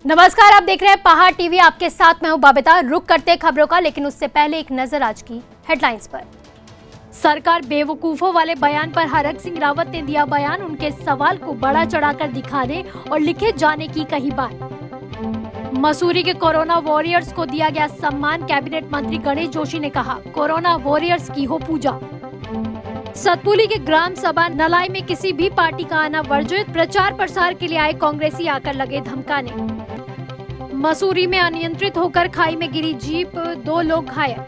नमस्कार, आप देख रहे हैं पहाड़ टीवी। आपके साथ मैं हूं बबीता। रुक करते हैं खबरों का, लेकिन उससे पहले एक नजर आज की हेडलाइंस पर। सरकार बेवकूफों वाले बयान पर हरक सिंह रावत ने दिया बयान। उनके सवाल को बड़ा चढ़ाकर दिखाने और लिखे जाने की कही बात। मसूरी के कोरोना वॉरियर्स को दिया गया सम्मान। कैबिनेट मंत्री गणेश जोशी ने कहा, कोरोना वॉरियर्स की हो पूजा। सतपुली के ग्राम सभा नलाई में किसी भी पार्टी का आना वर्जित। प्रचार प्रसार के लिए आए कांग्रेसी आकर लगे धमकाने। मसूरी में अनियंत्रित होकर खाई में गिरी जीप, 2 लोग घायल।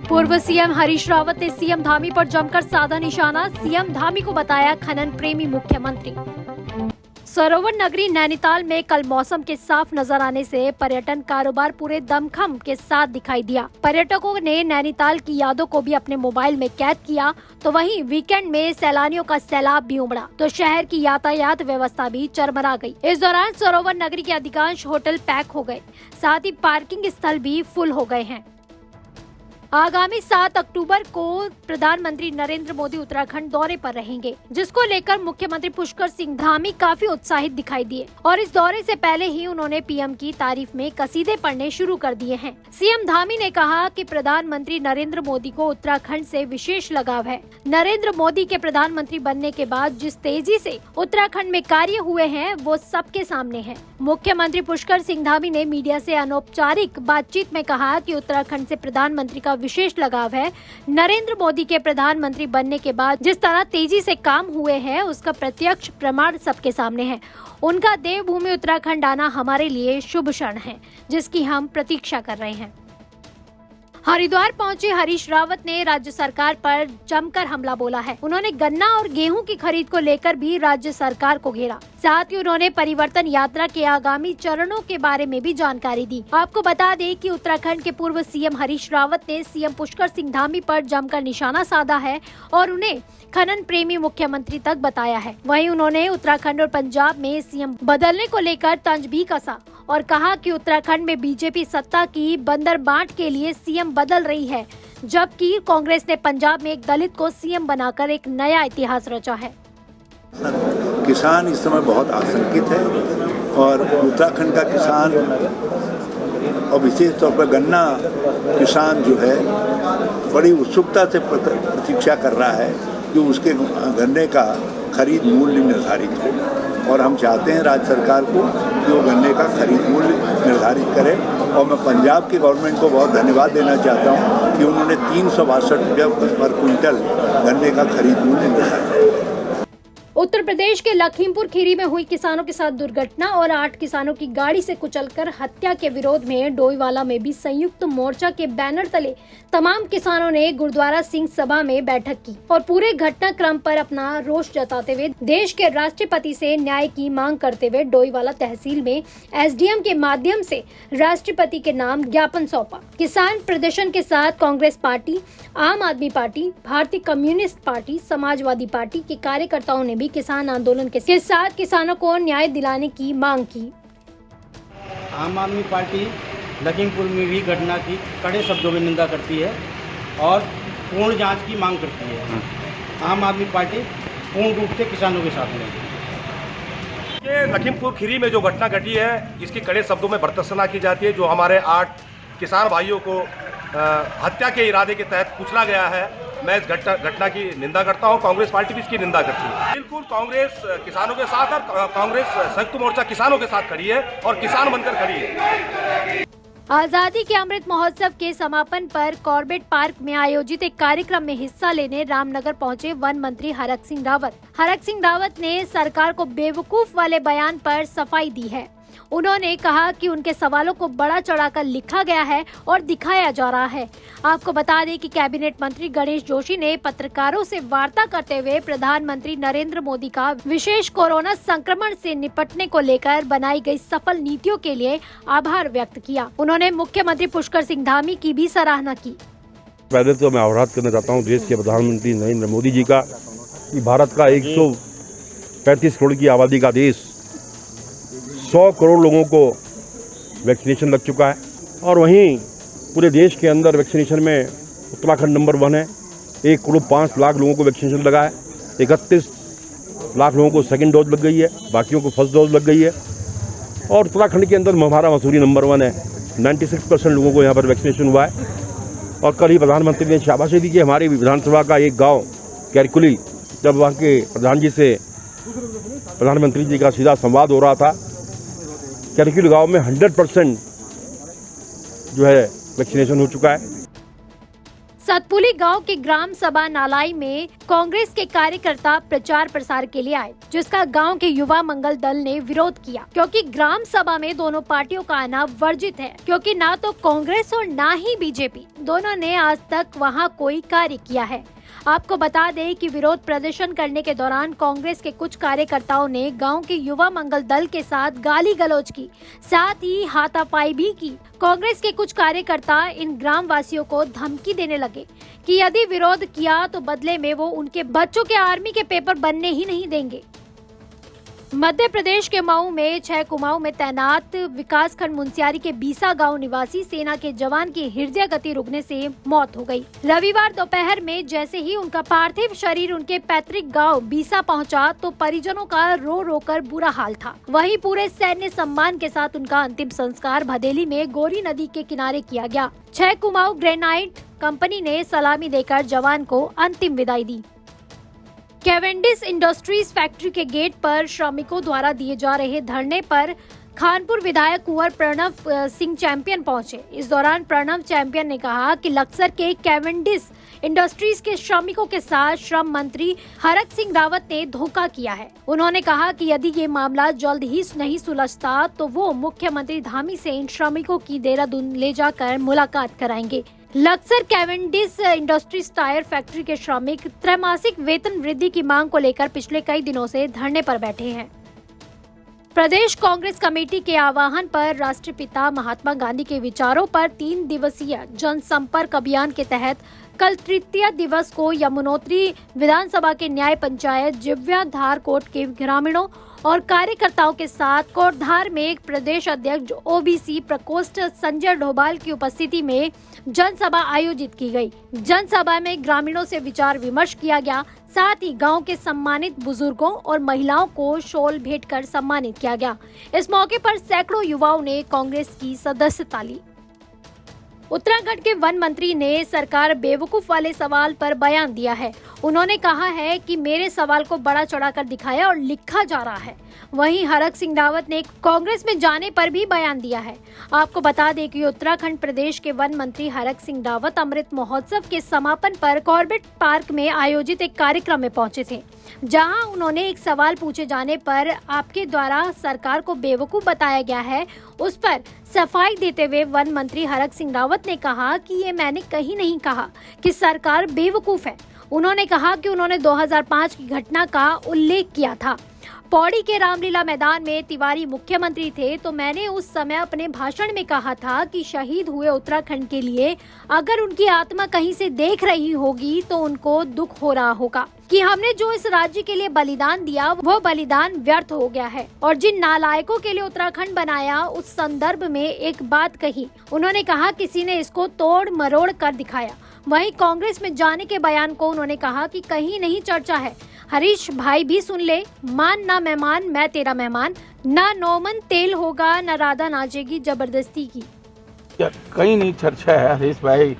पूर्व सीएम हरीश रावत ने सीएम धामी पर जमकर साधा निशाना। सीएम धामी को बताया खनन प्रेमी मुख्यमंत्री। सरोवर नगरी नैनीताल में कल मौसम के साफ नजर आने से पर्यटन कारोबार पूरे दमखम के साथ दिखाई दिया। पर्यटकों ने नैनीताल की यादों को भी अपने मोबाइल में कैद किया, तो वहीं वीकेंड में सैलानियों का सैलाब भी उमड़ा, तो शहर की यातायात व्यवस्था भी चरमरा गई। इस दौरान सरोवर नगरी के अधिकांश होटल पैक हो गए, साथ ही पार्किंग स्थल भी फुल हो गए हैं। आगामी 7 अक्टूबर को प्रधानमंत्री नरेंद्र मोदी उत्तराखंड दौरे पर रहेंगे, जिसको लेकर मुख्यमंत्री पुष्कर सिंह धामी काफी उत्साहित दिखाई दिए और इस दौरे से पहले ही उन्होंने पीएम की तारीफ में कसीदे पढ़ने शुरू कर दिए हैं। सीएम धामी ने कहा कि प्रधानमंत्री नरेंद्र मोदी को उत्तराखंड से विशेष लगाव है। नरेंद्र मोदी के प्रधानमंत्री बनने के बाद जिस तेजी से उत्तराखंड में कार्य हुए हैं, वो सबके सामने है। मुख्यमंत्री पुष्कर सिंह धामी ने मीडिया से अनौपचारिक बातचीत में कहा कि उत्तराखंड से प्रधानमंत्री का विशेष लगाव है। नरेंद्र मोदी के प्रधानमंत्री बनने के बाद जिस तरह तेजी से काम हुए हैं, उसका प्रत्यक्ष प्रमाण सबके सामने है। उनका देवभूमि उत्तराखंड आना हमारे लिए शुभ क्षण है, जिसकी हम प्रतीक्षा कर रहे हैं। हरिद्वार पहुंचे हरीश रावत ने राज्य सरकार पर जमकर हमला बोला है। उन्होंने गन्ना और गेहूं की खरीद को लेकर भी राज्य सरकार को घेरा। साथ ही उन्होंने परिवर्तन यात्रा के आगामी चरणों के बारे में भी जानकारी दी। आपको बता दें कि उत्तराखंड के पूर्व सीएम हरीश रावत ने सीएम पुष्कर सिंह धामी पर जमकर निशाना साधा है और उन्हें खनन प्रेमी मुख्यमंत्री तक बताया है। वहीं उन्होंने उत्तराखंड और पंजाब में सीएम बदलने को लेकर तंज भी कसा और कहा कि उत्तराखंड में बीजेपी सत्ता की बंदरबाट के लिए सीएम बदल रही है, जबकि कांग्रेस ने पंजाब में एक दलित को सीएम बनाकर एक नया इतिहास रचा है। किसान इस समय बहुत आशंकित है और उत्तराखंड का किसान और विशेष तौर पर गन्ना किसान जो है बड़ी उत्सुकता से प्रतीक्षा कर रहा है कि उसके गन्ने का खरीद मूल्य निर्धारित हो, और हम चाहते हैं राज्य सरकार को कि वो गन्ने का खरीद मूल्य निर्धारित करे। और मैं पंजाब की गवर्नमेंट को बहुत धन्यवाद देना चाहता हूँ कि उन्होंने 362 रुपये पर क्विंटल गन्ने का खरीद मूल्य निर्धारित किया। उत्तर प्रदेश के लखीमपुर खीरी में हुई किसानों के साथ दुर्घटना और 8 किसानों की गाड़ी से कुचलकर हत्या के विरोध में डोईवाला में भी संयुक्त मोर्चा के बैनर तले तमाम किसानों ने गुरुद्वारा सिंह सभा में बैठक की और पूरे घटनाक्रम पर अपना रोष जताते हुए देश के राष्ट्रपति से न्याय की मांग करते हुए डोईवाला तहसील में एसडीएम के माध्यम से राष्ट्रपति के नाम ज्ञापन सौंपा। किसान प्रदर्शन के साथ कांग्रेस पार्टी, आम आदमी पार्टी, भारतीय कम्युनिस्ट पार्टी, समाजवादी पार्टी के कार्यकर्ताओं ने भी किसान आंदोलन के साथ किसानों को न्याय दिलाने की मांग की। आम आदमी पार्टी लखीमपुर में भी घटना की कड़े शब्दों में निंदा करती है और पूर्ण जांच की मांग करती है। आम आदमी पार्टी पूर्ण रूप से किसानों के साथ है। ये लखीमपुर खीरी में जो घटना घटी है, इसकी कड़े शब्दों में भर्त्सना की जाती है। जो हमारे 8 किसान भाइयों को हत्या के इरादे के तहत कुचला गया है, मैं इस घटना की निंदा करता हूं। कांग्रेस पार्टी भी इसकी निंदा करती है। बिल्कुल कांग्रेस किसानों के साथ और कांग्रेस संयुक्त मोर्चा किसानों के साथ खड़ी है और किसान बनकर खड़ी है। आजादी के अमृत महोत्सव के समापन पर कॉर्बेट पार्क में आयोजित एक कार्यक्रम में हिस्सा लेने रामनगर पहुंचे वन मंत्री हरक सिंह रावत। हरक सिंह रावत ने सरकार को बेवकूफ वाले बयान पर सफाई दी है। उन्होंने कहा कि उनके सवालों को बड़ा चढ़ाकर लिखा गया है और दिखाया जा रहा है। आपको बता दें कि कैबिनेट मंत्री गणेश जोशी ने पत्रकारों से वार्ता करते हुए प्रधानमंत्री नरेंद्र मोदी का विशेष कोरोना संक्रमण से निपटने को लेकर बनाई गई सफल नीतियों के लिए आभार व्यक्त किया। उन्होंने मुख्यमंत्री पुष्कर सिंह धामी की भी सराहना की। पहले तो मैं आभार करना चाहता हूँ देश के प्रधानमंत्री नरेंद्र मोदी जी का कि भारत का 135 करोड़ की आबादी का देश 100 करोड़ लोगों को वैक्सीनेशन लग चुका है और वहीं पूरे देश के अंदर वैक्सीनेशन में उत्तराखंड नंबर 1 है। 1 करोड़ 5 लाख लोगों को वैक्सीनेशन लगा है। 31 लाख लोगों को सेकंड डोज लग गई है, बाकियों को फर्स्ट डोज लग गई है। और उत्तराखंड के अंदर हमारा मसूरी नंबर 1 है। 96% लोगों को यहाँ पर वैक्सीनेशन हुआ है। और कल ही प्रधानमंत्री ने शाबाशी दी कि हमारी विधानसभा का एक गांव कैरकुली, जब वहाँ के प्रधान जी से प्रधानमंत्री जी का सीधा संवाद हो रहा था, कैरकुली गांव में 100% जो है वैक्सीनेशन हो चुका है। सतपुली गांव के ग्राम सभा नालाई में कांग्रेस के कार्यकर्ता प्रचार प्रसार के लिए आए, जिसका गांव के युवा मंगल दल ने विरोध किया, क्योंकि ग्राम सभा में दोनों पार्टियों का आना वर्जित है, क्योंकि ना तो कांग्रेस और ना ही बीजेपी दोनों ने आज तक वहां कोई कार्य किया है। आपको बता दें कि विरोध प्रदर्शन करने के दौरान कांग्रेस के कुछ कार्यकर्ताओं ने गांव के युवा मंगल दल के साथ गाली गलौज की, साथ ही हाथापाई भी की। कांग्रेस के कुछ कार्यकर्ता इन ग्राम वासियों को धमकी देने लगे कि यदि विरोध किया तो बदले में वो उनके बच्चों के आर्मी के पेपर बनने ही नहीं देंगे। मध्य प्रदेश के मऊ में 6 कुमाऊं में तैनात विकासखंड मुंसियारी के बीसा गांव निवासी सेना के जवान की हृदय गति रुकने से मौत हो गई। रविवार दोपहर में जैसे ही उनका पार्थिव शरीर उनके पैतृक गांव बीसा पहुंचा तो परिजनों का रो रो कर बुरा हाल था। वहीं पूरे सैन्य सम्मान के साथ उनका अंतिम संस्कार भदेली में गोरी नदी के किनारे किया गया। 6 कुमाऊं ग्रेनाइट कंपनी ने सलामी देकर जवान को अंतिम विदाई दी। कैवेंडिश इंडस्ट्रीज फैक्ट्री के गेट पर श्रमिकों द्वारा दिए जा रहे धरने पर खानपुर विधायक कुंवर प्रणव सिंह चैंपियन पहुंचे। इस दौरान प्रणव चैंपियन ने कहा कि लक्सर के कैवेंडिश इंडस्ट्रीज के श्रमिकों के साथ श्रम मंत्री हरक सिंह रावत ने धोखा किया है। उन्होंने कहा कि यदि ये मामला जल्द ही नहीं सुलझता तो वो मुख्यमंत्री धामी से इन श्रमिकों की देहरादून ले जाकर मुलाकात कराएंगे। Laksar Cavendish industries tyre factory के श्रमिक त्रैमासिक वेतन वृद्धि की मांग को लेकर पिछले कई दिनों से धरने पर बैठे हैं। प्रदेश कांग्रेस कमेटी के आह्वान पर राष्ट्रपिता महात्मा गांधी के विचारों पर 3 दिवसीय जनसंपर्क अभियान के तहत कल तृतीय दिवस को यमुनोत्री विधानसभा के न्याय पंचायत जिव्या धार कोट के ग्रामीणों और कार्यकर्ताओं के साथ कोटधार में प्रदेश अध्यक्ष ओबीसी प्रकोष्ठ संजय डोभाल की उपस्थिति में जनसभा आयोजित की गई। जनसभा में ग्रामीणों से विचार विमर्श किया गया। साथ ही गांव के सम्मानित बुजुर्गों और महिलाओं को शॉल भेंट कर सम्मानित किया गया। इस मौके पर सैकड़ों युवाओं ने कांग्रेस की सदस्यता ली। उत्तराखंड के वन मंत्री ने सरकार बेवकूफ वाले सवाल पर बयान दिया है। उन्होंने कहा है कि मेरे सवाल को बड़ा चढ़ाकर दिखाया और लिखा जा रहा है। वहीं हरक सिंह रावत ने कांग्रेस में जाने पर भी बयान दिया है। आपको बता दें कि उत्तराखंड प्रदेश के वन मंत्री हरक सिंह रावत अमृत महोत्सव के समापन पर कॉर्बेट पार्क में आयोजित एक कार्यक्रम में पहुंचे थे, जहां उन्होंने एक सवाल पूछे जाने पर आपके द्वारा सरकार को बेवकूफ बताया गया है, उस पर सफाई देते हुए वन मंत्री हरक सिंह रावत ने कहा कि ये मैंने कहीं नहीं कहा कि सरकार बेवकूफ है। उन्होंने कहा कि उन्होंने 2005 की घटना का उल्लेख किया था। पौड़ी के रामलीला मैदान में तिवारी मुख्यमंत्री थे तो मैंने उस समय अपने भाषण में कहा था कि शहीद हुए उत्तराखंड के लिए अगर उनकी आत्मा कहीं से देख रही होगी तो उनको दुख हो रहा होगा कि हमने जो इस राज्य के लिए बलिदान दिया वो बलिदान व्यर्थ हो गया है और जिन नालायकों के लिए उत्तराखंड बनाया उस संदर्भ में एक बात कही। उन्होंने कहा किसी ने इसको तोड़ मरोड़ कर दिखाया। वहीं कांग्रेस में जाने के बयान को उन्होंने कहा कि कहीं नहीं चर्चा है। हरीश भाई भी सुन ले, मान ना मेहमान मैं तेरा मेहमान, ना नौमन तेल होगा ना राधा नाचेगी जबरदस्ती की। कहीं नहीं चर्चा है हरीश भाई,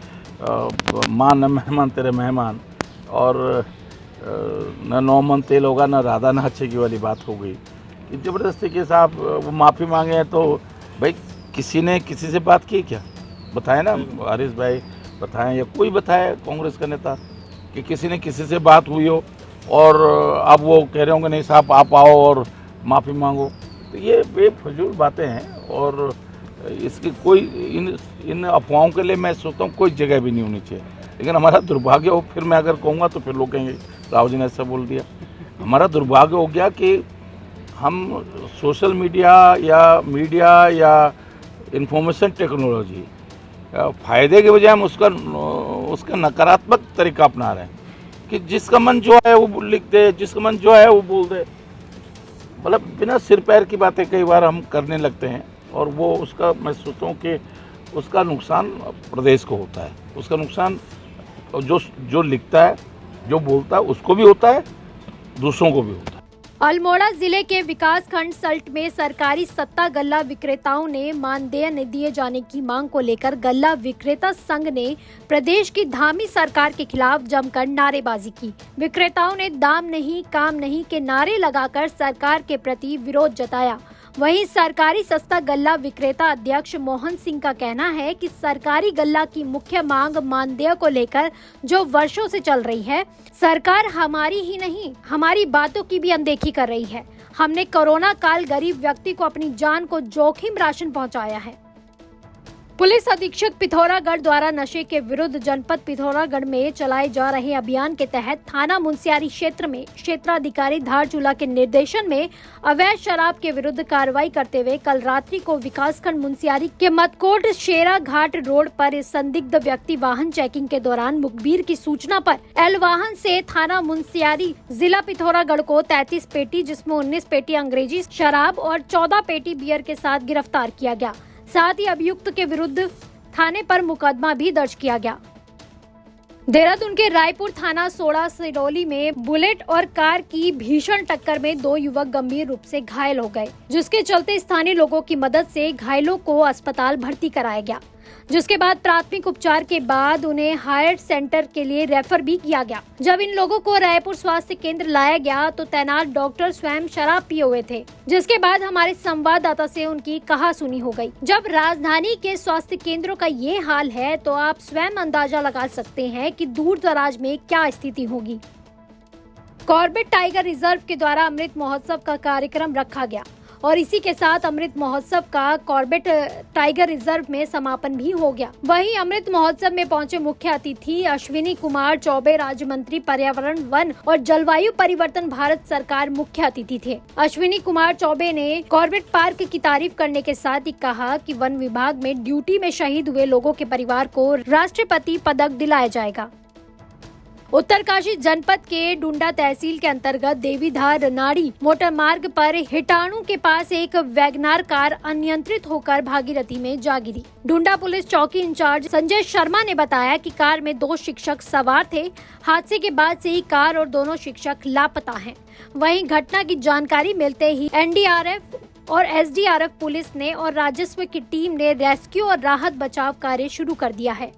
मान ना मेहमान तेरे मेहमान और न नौमन तेल होगा ना राधा नाचेगी वाली बात हो गई। जबरदस्ती के साथ वो माफ़ी मांगे हैं तो भाई किसी ने किसी से बात की क्या, बताए ना हरीश भाई, बताएं या कोई बताए कांग्रेस का नेता कि किसी ने किसी से बात हुई हो और अब वो कह रहे होंगे नहीं साहब आप आओ और माफ़ी मांगो। तो ये बेफजूल बातें हैं और इसकी कोई इन अफवाहों के लिए मैं सोचता हूँ कोई जगह भी नहीं होनी चाहिए। लेकिन हमारा दुर्भाग्य हो, फिर मैं अगर कहूँगा तो फिर लोग कहेंगे राव जी ने ऐसा बोल दिया। हमारा दुर्भाग्य हो गया कि हम सोशल मीडिया या इंफॉर्मेशन टेक्नोलॉजी फ़ायदे के बजाय हम उसका नकारात्मक तरीका अपना रहे हैं कि जिसका मन जो है वो लिख दे, जिसका मन जो है वो बोल दे। मतलब बिना सिर पैर की बातें कई बार हम करने लगते हैं और वो उसका मैं सोचता हूँ कि उसका नुकसान प्रदेश को होता है, उसका नुकसान जो लिखता है जो बोलता है उसको भी होता है, दूसरों को भी होता है। अल्मोड़ा जिले के विकासखंड सल्ट में सरकारी सत्ता गल्ला विक्रेताओं ने मानदेय न दिए जाने की मांग को लेकर गल्ला विक्रेता संघ ने प्रदेश की धामी सरकार के खिलाफ जमकर नारेबाजी की। विक्रेताओं ने दाम नहीं काम नहीं के नारे लगाकर सरकार के प्रति विरोध जताया। वहीं सरकारी सस्ता गल्ला विक्रेता अध्यक्ष मोहन सिंह का कहना है कि सरकारी गल्ला की मुख्य मांग मानदेय को लेकर जो वर्षों से चल रही है, सरकार हमारी ही नहीं हमारी बातों की भी अनदेखी कर रही है। हमने कोरोना काल गरीब व्यक्ति को अपनी जान को जोखिम राशन पहुंचाया है। पुलिस अधीक्षक पिथौरागढ़ द्वारा नशे के विरुद्ध जनपद पिथौरागढ़ में चलाए जा रहे अभियान के तहत थाना मुंसियारी क्षेत्र में क्षेत्राधिकारी धारचूला के निर्देशन में अवैध शराब के विरुद्ध कार्रवाई करते हुए कल रात्रि को विकासखंड मुंसियारी के मतकोट शेरा घाट रोड पर इस संदिग्ध व्यक्ति वाहन चेकिंग के दौरान मुखबिर की सूचना पर एल वाहन से थाना मुंसियारी जिला पिथौरागढ़ को 33 पेटी जिसमें 19 पेटी अंग्रेजी शराब और 14 पेटी बियर के साथ गिरफ्तार किया गया। साथ ही अभियुक्त के विरुद्ध थाने पर मुकदमा भी दर्ज किया गया। देहरादून के रायपुर थाना सोड़ा सिरोली में बुलेट और कार की भीषण टक्कर में 2 युवक गंभीर रूप से घायल हो गए, जिसके चलते स्थानीय लोगों की मदद से घायलों को अस्पताल भर्ती कराया गया, जिसके बाद प्राथमिक उपचार के बाद उन्हें हायर सेंटर के लिए रेफर भी किया गया। जब इन लोगों को रायपुर स्वास्थ्य केंद्र लाया गया तो तैनात डॉक्टर स्वयं शराब पिए हुए थे, जिसके बाद हमारे संवाददाता से उनकी कहासुनी हो गई। जब राजधानी के स्वास्थ्य केंद्रों का ये हाल है तो आप स्वयं अंदाजा लगा सकते हैं कि दूर दराज में क्या स्थिति होगी। कॉर्बेट टाइगर रिजर्व के द्वारा अमृत महोत्सव का कार्यक्रम रखा गया और इसी के साथ अमृत महोत्सव का कॉर्बेट टाइगर रिजर्व में समापन भी हो गया। वहीं अमृत महोत्सव में पहुंचे मुख्य अतिथि अश्विनी कुमार चौबे, राज्य मंत्री पर्यावरण, वन और जलवायु परिवर्तन, भारत सरकार मुख्य अतिथि थे। अश्विनी कुमार चौबे ने कॉर्बेट पार्क की तारीफ करने के साथ ही कहा कि वन विभाग में ड्यूटी में शहीद हुए लोगों के परिवार को राष्ट्रपति पदक दिलाया जाएगा। उत्तरकाशी जनपद के डुंडा तहसील के अंतर्गत देवीधार रनाड़ी मोटर मार्ग पर हिटाणु के पास एक वैगनार कार अनियंत्रित होकर भागीरथी में जा गिरी। डुंडा पुलिस चौकी इंचार्ज संजय शर्मा ने बताया कि कार में 2 शिक्षक सवार थे। हादसे के बाद से ही कार और दोनों शिक्षक लापता हैं। वहीं घटना की जानकारी मिलते ही एनडीआरएफ और एसडीआरएफ पुलिस ने और राजस्व की टीम ने रेस्क्यू और राहत बचाव कार्य शुरू कर दिया है।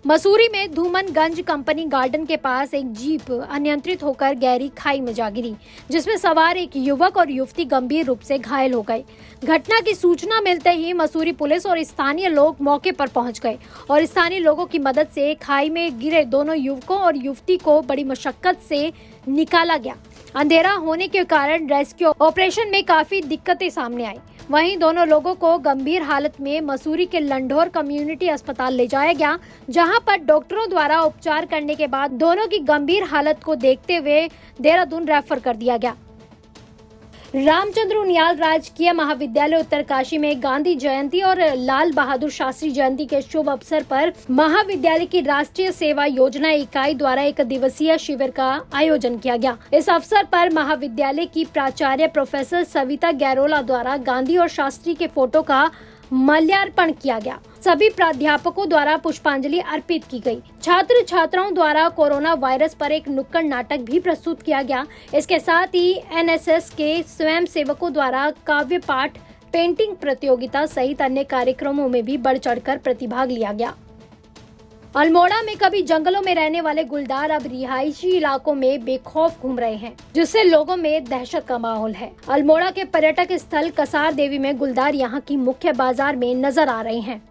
मसूरी में धूमनगंज कंपनी गार्डन के पास एक जीप अनियंत्रित होकर गहरी खाई में जा गिरी, जिसमें सवार एक युवक और युवती गंभीर रूप से घायल हो गए। घटना की सूचना मिलते ही मसूरी पुलिस और स्थानीय लोग मौके पर पहुंच गए और स्थानीय लोगों की मदद से खाई में गिरे दोनों युवकों और युवती को बड़ी मशक्कत से निकाला गया। अंधेरा होने के कारण रेस्क्यू ऑपरेशन में काफी दिक्कतें सामने आई। वहीं दोनों लोगों को गंभीर हालत में मसूरी के लंढौर कम्युनिटी अस्पताल ले जाया गया, जहां पर डॉक्टरों द्वारा उपचार करने के बाद दोनों की गंभीर हालत को देखते हुए देहरादून रेफर कर दिया गया। रामचंद्र उनियाल राजकीय महाविद्यालय उत्तरकाशी में गांधी जयंती और लाल बहादुर शास्त्री जयंती के शुभ अवसर पर महाविद्यालय की राष्ट्रीय सेवा योजना इकाई द्वारा 1 दिवसीय शिविर का आयोजन किया गया। इस अवसर पर महाविद्यालय की प्राचार्य प्रोफेसर सविता गैरोला द्वारा गांधी और शास्त्री के फोटो का माल्यार्पण किया गया। सभी प्राध्यापकों द्वारा पुष्पांजलि अर्पित की गई। छात्र छात्राओं द्वारा कोरोना वायरस पर एक नुक्कड़ नाटक भी प्रस्तुत किया गया। इसके साथ ही एनएसएस के स्वयं सेवकों द्वारा काव्य पाठ, पेंटिंग प्रतियोगिता सहित अन्य कार्यक्रमों में भी बढ़ चढ़कर प्रतिभाग लिया गया। अल्मोड़ा में कभी जंगलों में रहने वाले गुलदार अब रिहायशी इलाकों में बेखौफ घूम रहे हैं, जिससे लोगों में दहशत का माहौल है। अल्मोड़ा के पर्यटक स्थल कसार देवी में गुलदार यहां की मुख्य बाजार में नजर आ रहे हैं।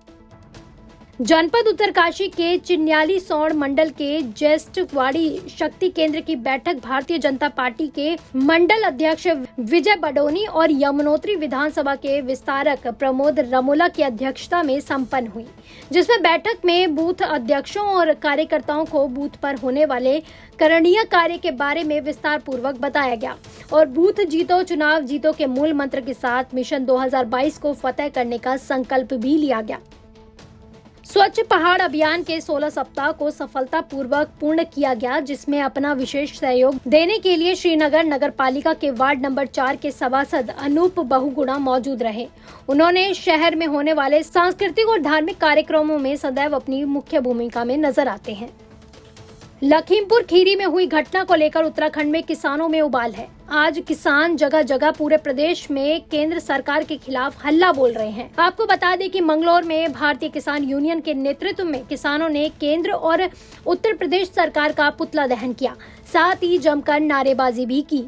जनपद उत्तरकाशी के चिन्याली सौड़ मंडल के ज्येष्ठवाड़ी शक्ति केंद्र की बैठक भारतीय जनता पार्टी के मंडल अध्यक्ष विजय बडोनी और यमुनोत्री विधानसभा के विस्तारक प्रमोद रमोला की अध्यक्षता में संपन्न हुई, जिसमें बैठक में बूथ अध्यक्षों और कार्यकर्ताओं को बूथ पर होने वाले करणीय कार्य के बारे में विस्तार पूर्वक बताया गया और बूथ जीतो चुनाव जीतो के मूल मंत्र के साथ मिशन 2022 को फतेह करने का संकल्प भी लिया गया। स्वच्छ पहाड़ अभियान के 16 सप्ताह को सफलतापूर्वक पूर्ण किया गया, जिसमें अपना विशेष सहयोग देने के लिए श्रीनगर नगर पालिका के वार्ड नंबर 4 के सभासद अनूप बहुगुणा मौजूद रहे। उन्होंने शहर में होने वाले सांस्कृतिक और धार्मिक कार्यक्रमों में सदैव अपनी मुख्य भूमिका में नजर आते हैं। लखीमपुर खीरी में हुई घटना को लेकर उत्तराखंड में किसानों में उबाल है। आज किसान जगह जगह पूरे प्रदेश में केंद्र सरकार के खिलाफ हल्ला बोल रहे हैं। आपको बता दें कि मंगलौर में भारतीय किसान यूनियन के नेतृत्व में किसानों ने केंद्र और उत्तर प्रदेश सरकार का पुतला दहन किया, साथ ही जमकर नारेबाजी भी की।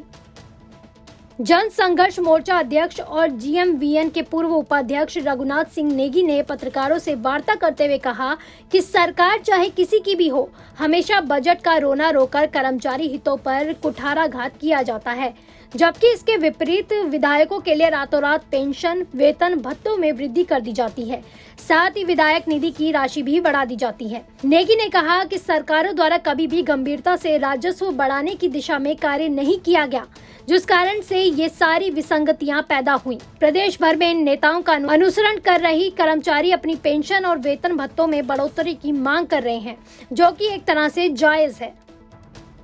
जन संघर्ष मोर्चा अध्यक्ष और GMVN के पूर्व उपाध्यक्ष रघुनाथ सिंह नेगी ने पत्रकारों से वार्ता करते हुए कहा कि सरकार चाहे किसी की भी हो, हमेशा बजट का रोना रोकर कर्मचारी हितों पर कुठाराघात किया जाता है, जबकि इसके विपरीत विधायकों के लिए रातों रात पेंशन, वेतन, भत्तों में वृद्धि कर दी जाती है। साथ ही विधायक निधि की राशि भी बढ़ा दी जाती है। नेगी ने कहा कि सरकारों द्वारा कभी भी गंभीरता से राजस्व बढ़ाने की दिशा में कार्य नहीं किया गया, जिस कारण से ये सारी विसंगतियां पैदा हुई। प्रदेश भर में इन नेताओं का अनुसरण कर रही कर्मचारी अपनी पेंशन और वेतन भत्तों में बढ़ोतरी की मांग कर रहे हैं, जो कि एक तरह से जायज है।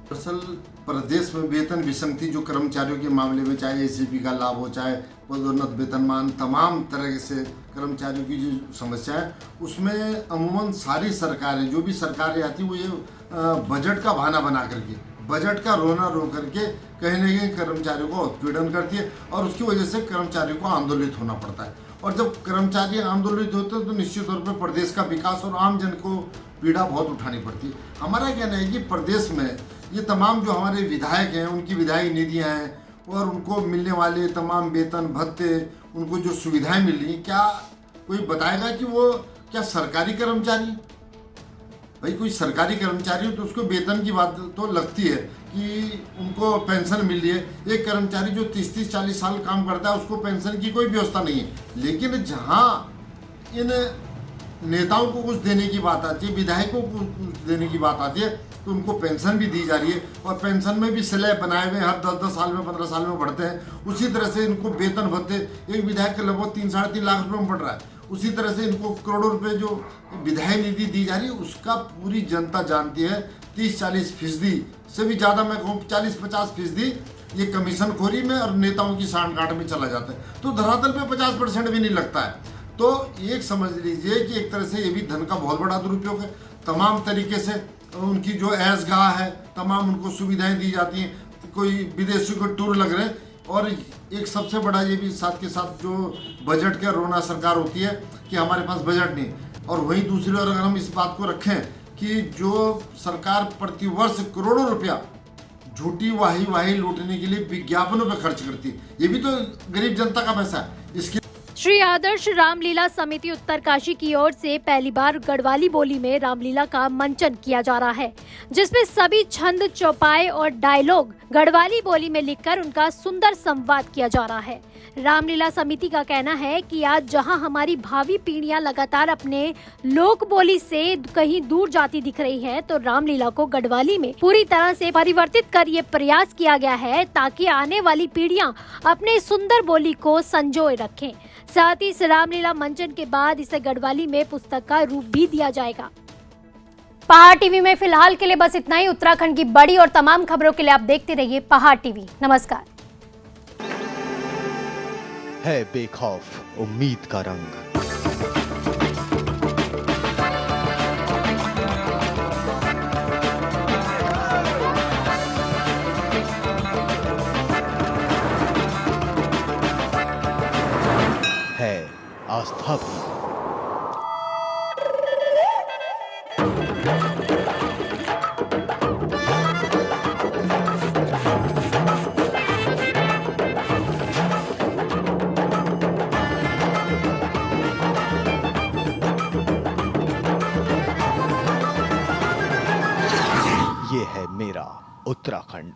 दरअसल प्रदेश में वेतन विसंगति जो कर्मचारियों के मामले में, चाहे ACP का लाभ हो, चाहे पदोन्नत वेतनमान, तमाम तरह से कर्मचारियों की जो समस्या है, उसमें अमूमन सारी सरकारें, जो भी सरकारें आती वो ये बजट का बहाना बना करके, बजट का रोना रो करके कहीं न कहीं कर्मचारियों को उत्पीड़न करती है और उसकी वजह से कर्मचारियों को आंदोलित होना पड़ता है। और जब कर्मचारी आंदोलित होते हैं तो निश्चित तौर पर प्रदेश का विकास और आम जन को पीड़ा बहुत उठानी पड़ती है। हमारा कहना है कि प्रदेश में ये तमाम जो हमारे विधायक हैं, उनकी विधायी निधियाँ हैं और उनको मिलने वाले तमाम वेतन भत्ते, उनको जो सुविधाएं मिल रही, क्या कोई बताएगा कि वो क्या सरकारी कर्मचारी? भाई कोई सरकारी कर्मचारी हो तो उसको वेतन की बात तो लगती है कि उनको पेंशन मिल रही है। एक कर्मचारी जो 30-40 साल काम करता है उसको पेंशन की कोई व्यवस्था नहीं है। लेकिन जहाँ इन नेताओं को कुछ देने की बात आती है, विधायकों को कुछ देने की बात आती है, तो उनको पेंशन भी दी जा रही है और पेंशन में भी स्लैब बनाए हुए हर 10-10 साल में, 15 साल में बढ़ते हैं। उसी तरह से इनको वेतन भत्ते, एक विधायक के लगभग 3-3.5 लाख रुपये में बढ़ रहा है। उसी तरह से इनको करोड़ों रुपए जो विधायी निधि दी जा रही है, उसका पूरी जनता जानती है। 30-40% से भी ज़्यादा, मैं कहूँ 40-50% ये कमीशन खोरी में और नेताओं की सांठ गांठ में चला जाता है। तो धरातल पे 50% भी नहीं लगता है। तो एक समझ लीजिए कि एक तरह से ये भी धन का बहुत बड़ा दुरुपयोग है। तमाम तरीके से उनकी जो ऐशगाह है, तमाम उनको सुविधाएं दी जाती हैं। कोई विदेशी को टूर लग रहे हैं और एक सबसे बड़ा ये भी साथ के साथ जो बजट का रोना सरकार होती है कि हमारे पास बजट नहीं। और वहीं दूसरी ओर अगर हम इस बात को रखें कि जो सरकार प्रतिवर्ष करोड़ों रुपया झूठी वाही लूटने के लिए विज्ञापनों पर खर्च करती है, ये भी तो गरीब जनता का पैसा है। इसकी श्री आदर्श रामलीला समिति उत्तरकाशी की ओर से पहली बार गढ़वाली बोली में रामलीला का मंचन किया जा रहा है, जिसमें सभी छंद, चौपाई और डायलॉग गढ़वाली बोली में लिखकर उनका सुंदर संवाद किया जा रहा है। रामलीला समिति का कहना है कि आज जहां हमारी भावी पीढ़ियां लगातार अपने लोक बोली से कहीं दूर जाती दिख रही है, तो रामलीला को गढ़वाली में पूरी तरह से परिवर्तित कर ये प्रयास किया गया है ताकि आने वाली पीढ़ियां अपने सुंदर बोली को संजोए रखें। साथ ही इस रामलीला मंचन के बाद इसे गढ़वाली में पुस्तक का रूप भी दिया जाएगा। पहाड़ टीवी में फिलहाल के लिए बस इतना ही। उत्तराखंड की बड़ी और तमाम खबरों के लिए आप देखते रहिए पहाड़ टीवी। नमस्कार। है बेखौफ उम्मीद का रंग। है आस्था भी। ये है मेरा उत्तराखंड।